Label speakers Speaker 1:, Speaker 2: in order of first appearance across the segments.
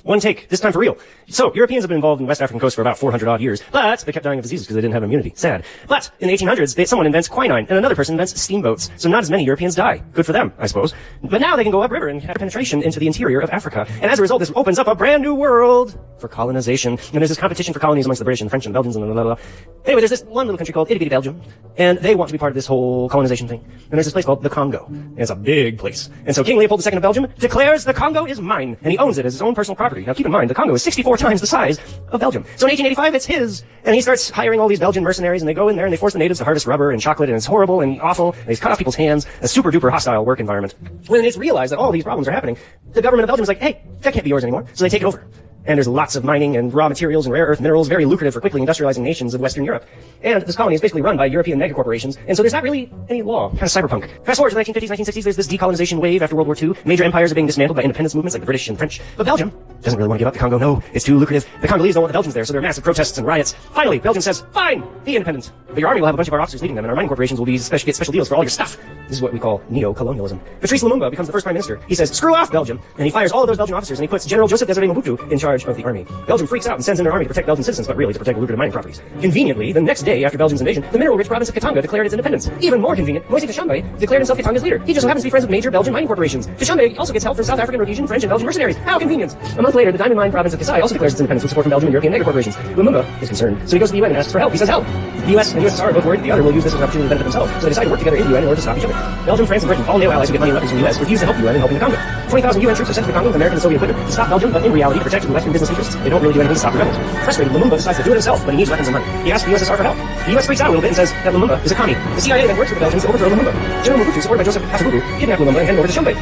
Speaker 1: One take, this time for real. So, Europeans have been involved in West African coast for about 400 odd years, but they kept dying of diseases because they didn't have immunity. Sad. But, in the 1800s, someone invents quinine, and another person invents steamboats. So not as many Europeans die. Good for them, I suppose. But now they can go upriver and have penetration into the interior of Africa. And as a result, this opens up a brand new world for colonization. And there's this competition for colonies amongst the British and the French and the Belgians and blah, blah, blah. Anyway, there's this one little country called itty-bitty Belgium, and they want to be part of this whole colonization thing. And there's this place called the Congo. And it's a big place. And so King Leopold II of Belgium declares the Congo is mine, and he owns it as his own personal property. Now keep in mind, the Congo is 64 times the size of Belgium. So in 1885, it's his, and he starts hiring all these Belgian mercenaries, and they go in there and they force the natives to harvest rubber and chocolate, and it's horrible and awful, and they cut off people's hands, a super duper hostile work environment. When it's realized that all these problems are happening, the government of Belgium is like, hey, that can't be yours anymore. So they take it over. And there's lots of mining and raw materials and rare earth minerals, very lucrative for quickly industrializing nations of Western Europe. And this colony is basically run by European mega corporations, and so there's not really any law. Kind of cyberpunk. Fast forward to the 1950s, 1960s, there's this decolonization wave after World War II. Major empires are being dismantled by independence movements like the British and French. But Belgium doesn't really want to give up the Congo. No, it's too lucrative. The Congolese don't want the Belgians there, so there are massive protests and riots. Finally, Belgium says, fine, be independent. But your army will have a bunch of our officers leading them, and our mining corporations will get special deals for all your stuff. This is what we call neo-colonialism. Patrice Lumumba becomes the first prime minister. He says, screw off Belgium, and he fires all of those Belgian officers, and he puts General Joseph Desiré Mobutu in charge of the army. Belgium freaks out and sends in their army to protect Belgian citizens, but really to protect lucrative mining properties. Conveniently, the next day after Belgium's invasion, the mineral-rich province of Katanga declared its independence. Even more convenient, Moise Tshombe declared himself Katanga's leader. He just so happens to be friends with major Belgian mining corporations. Tshombe also gets help from South African, Rhodesian, French, and Belgian mercenaries. How convenient! A month later, the diamond mine province of Kasai also declares its independence with support from Belgian and European mega corporations. Lumumba is concerned, so he goes to the UN and asks for help. He says, help! The US and USSR are both worried that the other will use this as an opportunity to benefit themselves, so they decide to work together in the UN in order to stop each other. Belgium, France, and Britain, all neo-allies who get money and weapons from the US, refuse to help the UN in helping the Congo. 20,000 UN troops are sent to the Congo with American and Soviet equipment to stop Belgium, but in reality to protect Western business interests. They don't really do anything to stop the rebels. Frustrated, Lumumba decides to do it himself, but he needs weapons and money. He asks the USSR for help. The US freaks out a little bit and says that Lumumba is a commie. The CIA then works with the Belgians to overthrow Lumumba. General Mobutu, supported by Joseph Kasavubu, kidnapped Lumumba and handed him over to Tshombe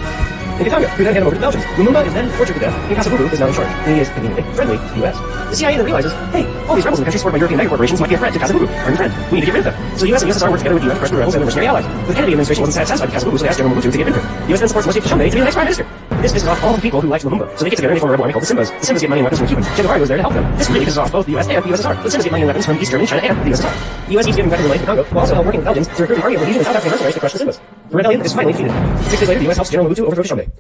Speaker 1: in Katanga, who then hand him over to the Belgians. Lumumba is then tortured to death, and Kasavubu is now in charge, and he is conveniently friendly to the US. The CIA then realizes, hey, all these rebels in the country supported by European mega corporations might be a threat to Kasavubu, our new friend. We need to get rid of them. So the US and USSR work together with the UN to crush the rebels and their mercenary allies. The Kennedy administration wasn't satisfied with Kasavubu, so they asked General Mobutu to get rid of him. The US then supports Moise Tshombe to be the next prime minister. This pisses off all the people who liked Lumumba, so they get together and they form a rebel army called the Simbas. The Simbas get money and weapons from the Cubans. Che Guevara was there to help them. This really pisses off both the US and the USSR. The Simbas get money and weapons from East Germany, China, and the USSR. The US keeps giving weapons away to the Congo, while also help working with Belgians to recruit an army of Rhodesian and South African mercenaries to crush the Simbas. The rebellion is finally defeated. 6 days later, the US helps General Mobutu overthrow Tshombe.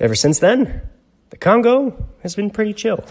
Speaker 1: Ever since then, the Congo has been pretty chill.